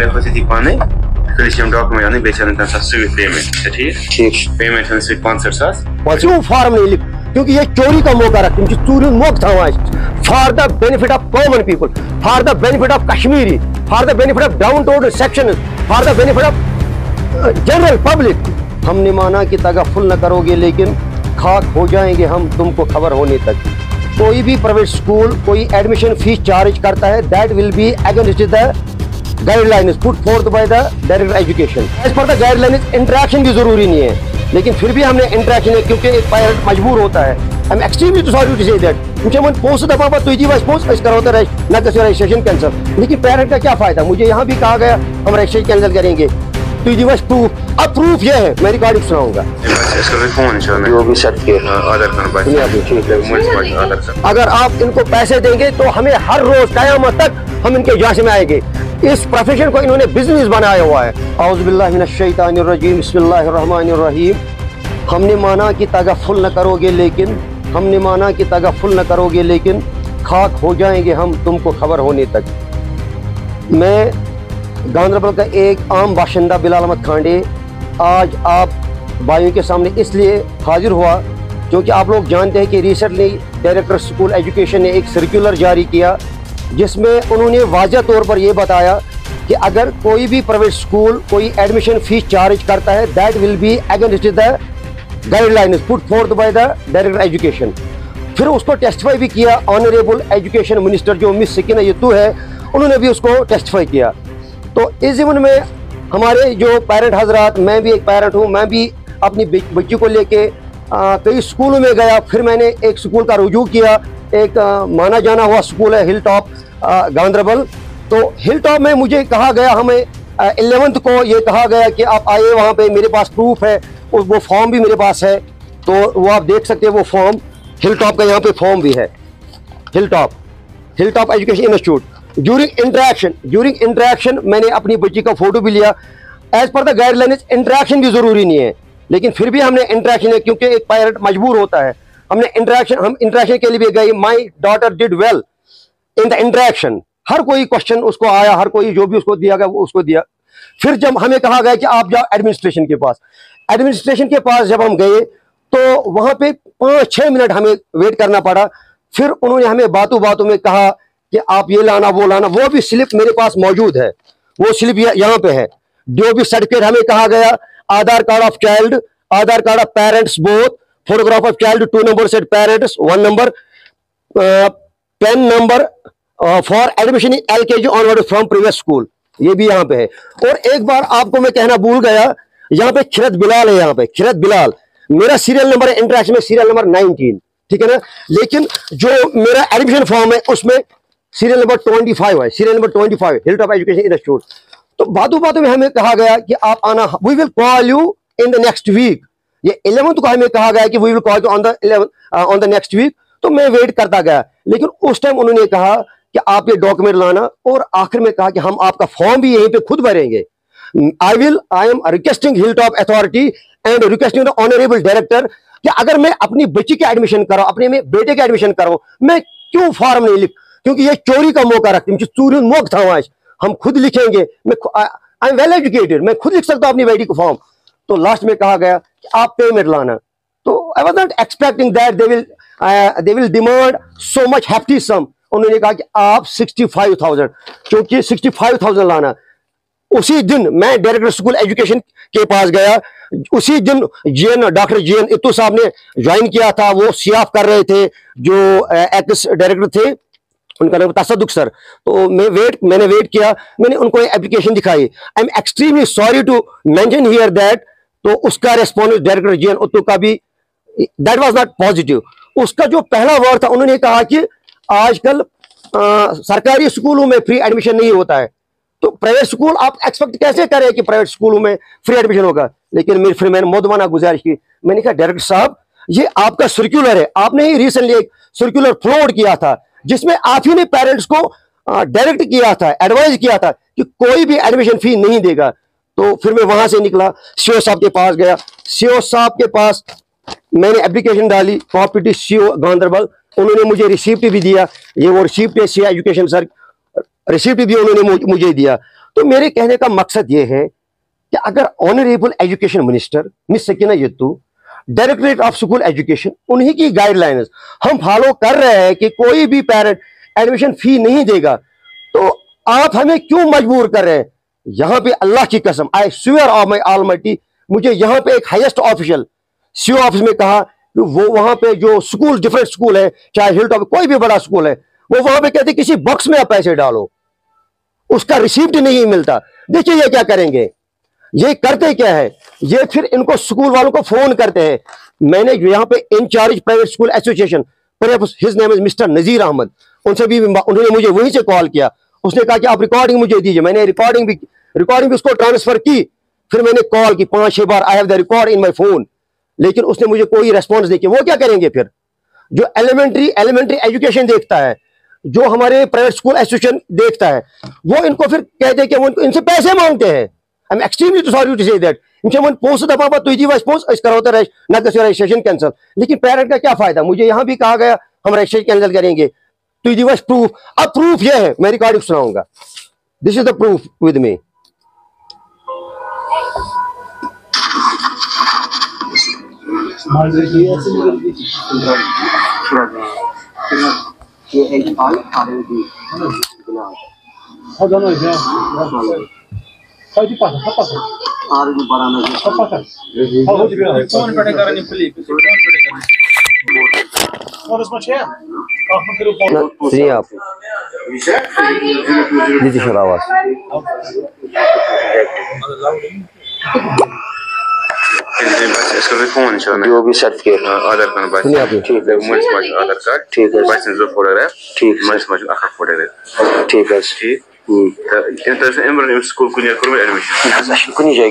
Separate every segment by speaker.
Speaker 1: पाने document payment ठीक payment 500
Speaker 2: farm नहीं लिख क्योंकि ये चोरी का मौका रखते हैं चोरी मौका था for the benefit of common people, for the benefit of Kashmiri, for the benefit of down town section, for the benefit of general public. हमने माना कि तगफुल न करोगे लेकिन खाक हो जाएंगे हम तुमको खबर होने तक। कोई भी प्राइवेट स्कूल कोई एडमिशन फीस चार्ज करता है that will be against the guidelines put forth by the director education. As per the guidelines interaction भी जरूरी नहीं है लेकिन फिर भी हमने इंटरेक्शन है क्योंकि एक पेरेंट मजबूर होता है। I am extremely sorry to say that मुझे मन पोस्ट दफा पर तुझी बस पोस्ट कराता रहे ना कि रजिस्ट्रेशन कैंसिल, लेकिन पेरेंट का क्या फायदा। मुझे यहाँ भी कहा गया हम रजिस्ट्रेशन कैंसिल करेंगे तुझी बस प्रूफ। अब प्रूफ ये है मैं रिकॉर्डिंग सुनाऊंगा। अगर आप इनको पैसे देंगे तो हमें हर रोज कयामत तक हम इनके जांच में आएंगे। इस प्रोफेशन को इन्होंने बिजनेस बनाया हुआ है। औज़ुबिल्लाहि मिनश्शैतानिर्रजीम बिस्मिल्लाहिर्रहमानिर्रहीम। हमने माना कि तगफुल न करोगे लेकिन हमने माना कि तगफुल न करोगे लेकिन खाक हो जाएंगे हम तुमको खबर होने तक। मैं गांधरबल का एक आम बाशिंदा बिलाल अहमद खांडे आज आप भाइयों के सामने इसलिए हाजिर हुआ क्योंकि आप लोग जानते हैं कि रिसेंटली डायरेक्टर स्कूल एजुकेशन ने एक सर्कुलर जारी किया जिसमें उन्होंने वाज़ह तौर पर यह बताया कि अगर कोई भी प्राइवेट स्कूल कोई एडमिशन फीस चार्ज करता है that will be against the guidelines put forth by the director education. फिर उसको टेस्टिफाई भी किया ऑनरेबल एजुकेशन मिनिस्टर जो मिस सकीना यत्तू है उन्होंने भी उसको टेस्टिफाई किया। तो इस जीवन में हमारे जो पेरेंट हजरात, मैं भी एक पेरेंट हूँ, मैं भी अपनी बच्ची को लेके कई स्कूलों में गया। फिर मैंने एक स्कूल का रुजू किया, एक माना जाना हुआ स्कूल है हिल टॉप गांधरबल। तो हिल टॉप में मुझे कहा गया, हमें 11th को ये कहा गया कि आप आइए वहाँ पे, मेरे पास प्रूफ है, वो फॉर्म भी मेरे पास है तो वो आप देख सकते हैं वो फॉर्म हिल टॉप का, यहाँ पे फॉर्म भी है हिल top education institute. During interaction मैंने अपनी बच्ची का फोटो भी लिया। As per the guidelines interaction भी जरूरी नहीं है लेकिन फिर भी हमने इंटरेक्शन है क्योंकि एक पेरेंट मजबूर होता है। हम इंटरेक्शन के लिए भी गए। My daughter did well in the interaction. हर कोई क्वेश्चन उसको आया, हर कोई जो भी उसको दिया गया वो उसको दिया। फिर जब हमें कहा गया कि आप जाओ एडमिनिस्ट्रेशन के पास जब हम गए तो वहां पे 5-6 मिनट हमें वेट करना पड़ा। फिर उन्होंने हमें बातों में कहा कि आप ये लाना वो लाना। वो भी स्लिप मेरे पास मौजूद है, वो स्लिप यहाँ पे है। जो भी सर्टिफिकेट हमें कहा गया, Aadhaar card of child, Aadhaar card of parents both, photograph of child 2 number at parents 1 number, PAN number for admission in LKG onward from previous school, ये भी यहाँ पे है। और एक बार आपको मैं कहना भूल गया, यहाँ पे खिरत बिलाल है, यहाँ पे खिरत बिलाल मेरा सीरियल नंबर है इंटरेक्शन में, सीरियल नंबर 19, ठीक है ना। लेकिन जो मेरा एडमिशन फॉर्म है उसमें सीरियल नंबर 25 है, serial number 25 hill top education institute. तो बातों में हमें कहा गया कि आप आना, we will call you in the next week. ये 11th को हमें कहा गया कि we will call you on the next week. तो मैं वेट करता गया लेकिन उस टाइम उन्होंने कहा कि आप ये डॉक्यूमेंट लाना और आखिर में कहा कि हम आपका फॉर्म भी यहीं पे खुद भरेंगे। आई am requesting hill top authority and requesting the honourable director कि अगर मैं अपनी बच्ची के एडमिशन कराऊं, अपने में बेटे के एडमिशन कराऊं, मैं क्यों फॉर्म नहीं लिख, क्योंकि ये चोरी का मौका रखती है। चोरी मौका था आज, हम खुद लिखेंगे। आई एम वेल एजुकेटेड, मैं खुद लिख सकता हूं अपनी बेटी को फॉर्म। तो लास्ट में कहा गया कि आप पेमेंट लाना। तो I was not expecting that they will demand so much hefty sum. उन्होंने कहा कि आप 65,000, क्योंकि 65,000 लाना। उसी दिन मैं डायरेक्टर स्कूल एजुकेशन के पास गया। उसी दिन डॉक्टर जीएन इत्तू साहब ने ज्वाइन किया था, वो सियाफ कर रहे थे, जो एक्स डायरेक्टर थे, उनका नाम तसद्दुक सर। तो मैंने वेट किया, मैंने उनको एप्लीकेशन दिखाई। I am extremely sorry to mention here that. तो उसका रेस्पॉन्स डायरेक्टर जीएन इत्तू का भी दैट वाज नॉट पॉजिटिव। उसका जो पहला वर्ड था, उन्होंने कहा कि आजकल सरकारी स्कूलों में फ्री एडमिशन नहीं होता है, तो प्राइवेट स्कूल आप एक्सपेक्ट कैसे करें कि प्राइवेट स्कूलों में फ्री एडमिशन होगा। लेकिन फिर मैंने मोदवाना गुजारिश की, मैंने कहा डायरेक्टर साहब ये आपका सर्कुलर है, आपने ही रिसेंटली एक सर्कुलर फॉरवर्ड किया था जिसमें आप ही ने पेरेंट्स को डायरेक्ट किया था, एडवाइज किया था कि कोई भी एडमिशन फी नहीं देगा। तो फिर मैं वहां से निकला, सीओ साहब के पास गया। सीओ साहब के पास मैंने एप्लीकेशन डाली, कॉपी सीओ गांधरबल, उन्होंने मुझे रिसिप्ट भी दिया। ये वो रिसिप्ट है, सी एजुकेशन सर रिसिप्ट भी उन्होंने मुझे दिया। तो मेरे कहने का मकसद ये है कि अगर honourable education minister miss Sakina Itoo, directorate of school education, उन्हीं की गाइडलाइंस हम फॉलो कर रहे हैं कि कोई भी पेरेंट एडमिशन फी नहीं देगा, तो आप हमें क्यों मजबूर कर रहे हैं? यहां पे अल्लाह की कसम, I swear of my almighty, मुझे यहां पे एक हाईएस्ट ऑफिशियल सीओ ऑफिस में कहा कि वो वहां पे जो स्कूल, डिफरेंट स्कूल है, चाहे हिल टॉप कोई भी बड़ा स्कूल है, वो वहां पे कहते किसी बॉक्स में आप पैसे डालो, उसका रिसीप्ट नहीं मिलता। देखिए ये क्या करेंगे, ये करते क्या है, ये फिर इनको स्कूल वालों को फोन करते हैं। मैंने यहाँ पे incharge private school association, his name is mister Nazir Ahmad, उनसे भी उन्होंने मुझे वहीं से कॉल किया। उसने कहा कि आप रिकॉर्डिंग मुझे दीजिए, मैंने रिकॉर्डिंग भी उसको ट्रांसफर की। फिर मैंने कॉल की 5-6 बार, I have the record in my phone, लेकिन उसने मुझे कोई रेस्पॉन्स नहीं किया। वो क्या करेंगे फिर? जो एलिमेंट्री एजुकेशन देखता है, जो हमारे प्राइवेट स्कूल एसोसिएशन देखता है, वो इनको फिर कहते हैं कि वो इनसे पैसे मांगते हैं। I am extremely sorry to say that. इनसे वो पोस्ट दफा पर तुझी वाइस पोस्ट इस करो तो रजिस्ट्रेशन कैंसिल, लेकिन पेरेंट का क्या फायदा? मुझे यहां भी कहा गया हम रजिस्ट्रेशन कैंसिल करेंगे, तुझी वाइस प्रूफ। अब प्रूफ ये है, मैं रिकॉर्डिंग सुनाऊंगा, this is the proof with me.
Speaker 1: Phone जो भी सर्टिफिकेट आधार कार्ड, ठीक है, आधार कार्ड, ठीक है, फोटोग्राफ, ठीक है, फोटोग्राफ, ठीक है, ठीक स्कूल एडमिशन कुछ जाए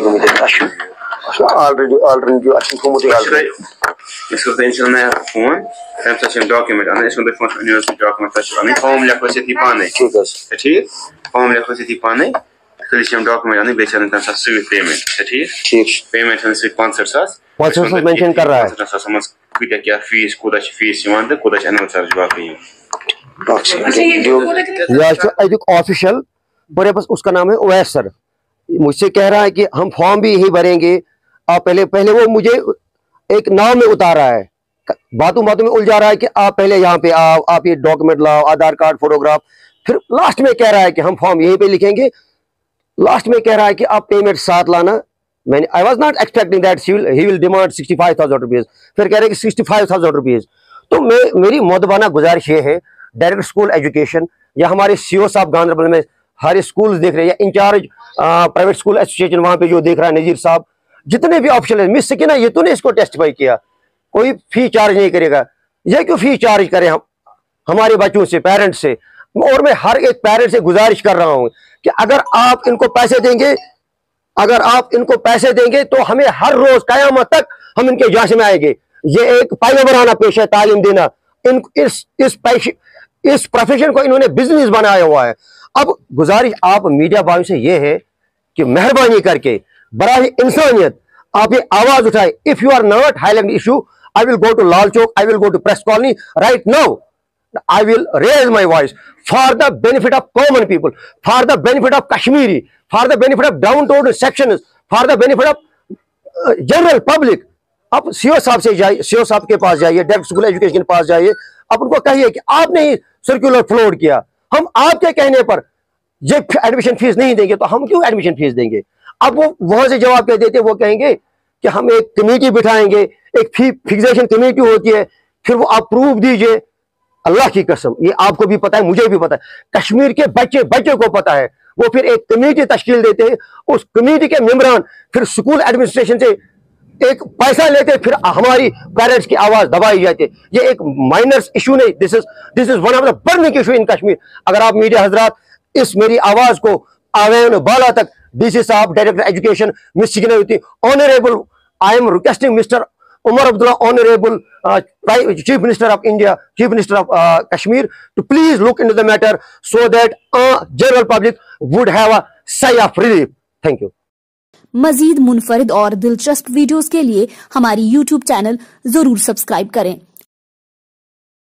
Speaker 1: ऑलरेडी नया फोन तम डॉक्यूमेंट डॉक्यूमेंट फॉर्म लिखो पाने, ठीक है, ठीक फॉर्म लिखो पाने, डॉक्यूमेंट बे तम पेमेंट, ठीक पेमेंट 65,000
Speaker 2: मेंशन कर रहा है,
Speaker 1: क्या फीस कूदा फीस तो कूदा एनुअल चार्ज बाकी
Speaker 2: ऑफिशियल मेरे पास, उसका नाम है ओवैस सर। मुझसे कह रहा है कि हम फॉर्म भी यही भरेंगे, आप पहले वो मुझे एक नाव में उतारा है, बातों में उलझा रहा है कि आप पहले यहाँ पे आओ, आप ये डॉक्यूमेंट लाओ, आधार कार्ड, फोटोग्राफ, फिर लास्ट में कह रहा है कि हम फॉर्म यहीं पे लिखेंगे, लास्ट में कह रहा है कि आप पेमेंट साथ लाना। मैंने I was not expecting that he will demand 65,000 rupees, फिर कह रहे हैं कि 65,000 रुपीज। तो मेरी मोदबाना गुजारिश ये है, डायरेक्ट स्कूल एजुकेशन या हमारे सीओ साहब गांधरबल में हर स्कूल देख रहे हैं, या इंचार्ज प्राइवेट स्कूल एसोसिएशन वहां पे जो देख रहा है नजीर साहब, जितने भी ऑप्शन है, मिस सकीना ये तो ने इसको टेस्टिफाई किया, कोई फी चार्ज नहीं करेगा। ये क्यों फी चार्ज करें हम हमारे बच्चों से, पेरेंट्स से? और मैं हर एक पेरेंट से गुजारिश कर रहा हूं कि अगर आप इनको पैसे देंगे, तो हमें हर रोज कयामत तक हम इनके जांच में आएंगे। ये एक पायवराना पेशा है तालीम देना, इस प्रोफेशन को इन्होंने बिजनेस बनाया हुआ है। अब गुजारिश आप मीडिया भाइयों से ये है कि मेहरबानी करके बराह इंसानियत आप ये आवाज उठाए। If you are not highlighting issue, I will go to Lal Chowk, I will go to press colony right now, I will raise my voice for the benefit of common people, for the benefit of Kashmiri, for the benefit of down-to-earth sections, for the benefit of general public. आप CO साहब से जाइए, CO साहब के पास जाइए, direct school education के पास जाइए, आप उनको कहिए कि आपने ही सर्कुलर फ्लोट किया, हम आपके कहने पर ये एडमिशन फीस नहीं देंगे, तो हम क्यों एडमिशन फीस देंगे? अब वो वहां से जवाब कह देते, वो कहेंगे कि हम एक कमेटी बिठाएंगे, एक फी फिक्सेशन कमेटी होती है, फिर वो आप प्रूफ दीजिए। अल्लाह की कसम, ये आपको भी पता है, मुझे भी पता है, कश्मीर के बच्चे को पता है। वो फिर एक कमेटी तश्कील देते हैं, उस कमेटी के मेंबरान फिर स्कूल एडमिनिस्ट्रेशन से एक पैसा लेते, फिर हमारी पेरेंट्स की आवाज दबाई जाती है। ये एक माइनर इशू नहीं, this is one of the burning issue in Kashmir. अगर आप मीडिया हजरात इस मेरी आवाज को आवाज़ बाला तक, डीसी साहब, director education miss Sakina Itoo, honourable, I am requesting mister Umar Abdullah, Honorable Chief Minister of India, Chief Minister of Kashmir, to please look into the matter so that general public would have a sigh of relief. Thank you.
Speaker 3: मजीद मुनफरिद और दिलचस्प videos के लिए हमारी YouTube channel जरूर subscribe करें।